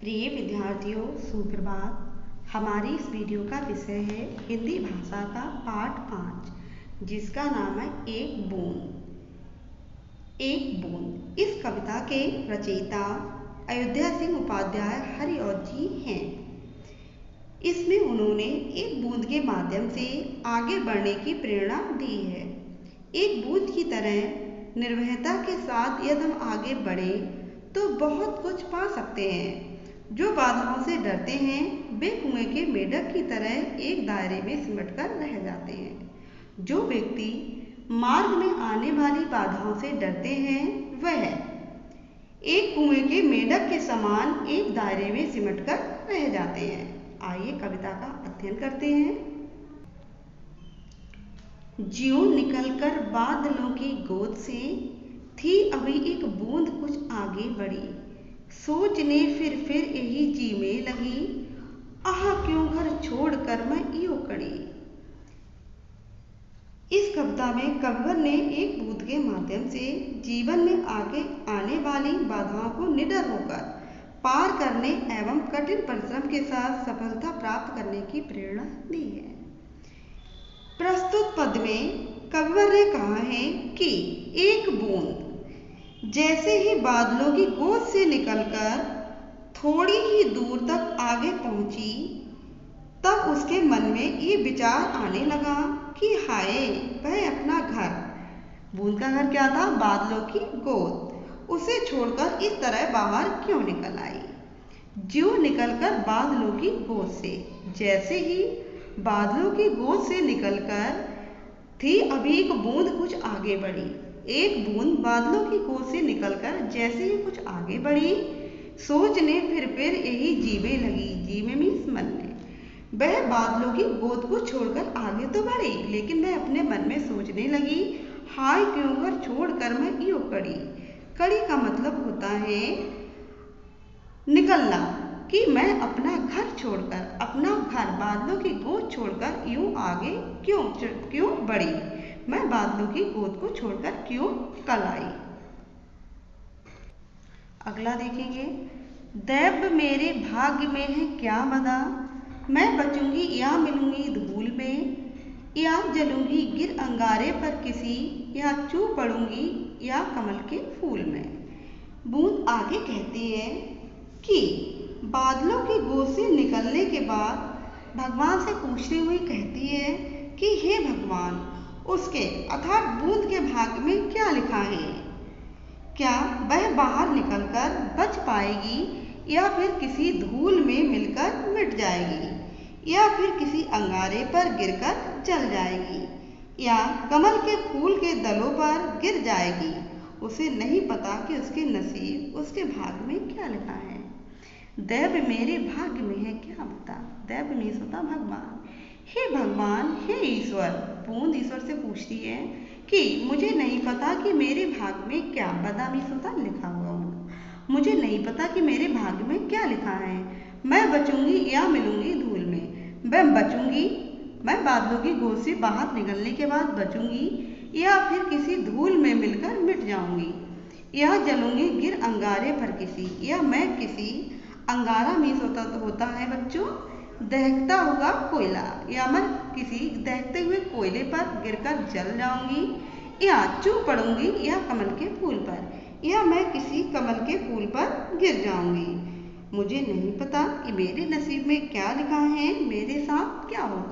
प्रिय विद्यार्थियों, सुप्रभात। हमारी इस वीडियो का विषय है हिंदी भाषा का पाठ 5, जिसका नाम है एक बूंद। एक बूंद इस कविता के रचयिता अयोध्या सिंह उपाध्याय हरिऔध जी हैं। इसमें उन्होंने एक बूंद के माध्यम से आगे बढ़ने की प्रेरणा दी है। एक बूंद की तरह निर्भयता के साथ यदि हम आगे बढ़ें तो बहुत कुछ पा सकते हैं। जो बाधाओं से डरते हैं वे कुएं के मेढक की तरह एक दायरे में सिमटकर रह जाते हैं। जो व्यक्ति मार्ग में आने वाली बाधाओं से डरते हैं वह एक कुएं के मेढक के समान एक दायरे में सिमटकर रह जाते हैं। आइए कविता का अध्ययन करते हैं। ज्यों निकलकर बादलों की गोद से थी अभी एक बूंद कुछ आगे बढ़ी। सोचने फिर यही जी में लगी, आह क्यों घर छोड़कर मैं यूं खड़ी। इस कविता में कविवर ने एक बूंद के माध्यम से जीवन में आगे आने वाली बाधाओं को निडर होकर पार करने एवं कठिन परिश्रम के साथ सफलता प्राप्त करने की प्रेरणा दी है। प्रस्तुत पद में कविवर ने कहा है कि एक बूंद जैसे ही बादलों की गोद से निकलकर थोड़ी ही दूर तक आगे पहुंची, तब उसके मन में ये विचार आने लगा कि हाय, वह अपना घर, बूंद का घर क्या था? बादलों की गोद, उसे छोड़कर इस तरह बाहर क्यों निकल आई। ज्यों निकलकर बादलों की गोद से, जैसे ही बादलों की गोद से निकलकर थी अभी एक बूंद कुछ आगे बढ़ी। एक बूंद बादलों की गोद से निकलकर जैसे ही कुछ आगे बढ़ी, सोचने फिर यही जीवे लगी। जीवे मीन्स मन में। वह बादलों की गोद को छोड़कर आगे तो बढ़ी, लेकिन वह अपने मन में सोचने लगी, हाय क्यों घर छोड़कर मैं यूं खड़ी। खड़ी का मतलब होता है निकलना, कि मैं अपना घर छोड़कर, अपना घर बादलों की गोद छोड़कर यूं आगे क्यों बढ़ी। मैं बादलों की गोद को छोड़कर क्यों कल आई। अगला देखेंगे। दैव मेरे भाग्य में है क्या बदा, मैं बचूंगी या मिलूंगी धूल में, या जलूंगी गिर अंगारे पर किसी, या चू पड़ूंगी या कमल के फूल में। बूंद आगे कहती है कि बादलों की गोद से निकलने के बाद भगवान से पूछती हुई कहती है कि हे भगवान, उसके अर्थात बूंद के भाग्य में क्या लिखा है। क्या वह बाहर निकलकर बच पाएगी, या फिर किसी धूल में मिलकर मिट जाएगी, या फिर किसी अंगारे पर गिरकर जल जाएगी, या कमल के फूल के दलों पर गिर जाएगी। उसे नहीं पता कि उसके नसीब, उसके भाग्य में क्या लिखा है। दैव मेरे भाग्य में है क्या बता। दैव मीन्स होता भगवान। हे भगवान, हे ईश्वर, बूंद ईश्वर से पूछती है कि मुझे नहीं पता कि मेरे भाग्य में क्या, बदा मीन्स होता लिखा हुआ होना, मुझे नहीं पता कि मेरे भाग्य में क्या लिखा है। मैं बचूंगी या मिलूंगी धूल में। मैं बचूंगी, मैं बादलों की गोद से बाहर निकलने के बाद बचूंगी, या फिर किसी धूल में मिलकर मिट जाऊंगी, या जलूंगी गिर अंगारे पर किसी, या मैं किसी, अंगारा मीन्स होता है बच्चों दहकता हुआ कोयला, या मैं किसी दहकते हुए कोयले पर गिरकर जल जाऊंगी, या चू पड़ूंगी या कमल के फूल पर, या मैं किसी कमल के फूल पर गिर जाऊंगी। मुझे नहीं पता कि मेरे नसीब में क्या लिखा है, मेरे साथ क्या होगा।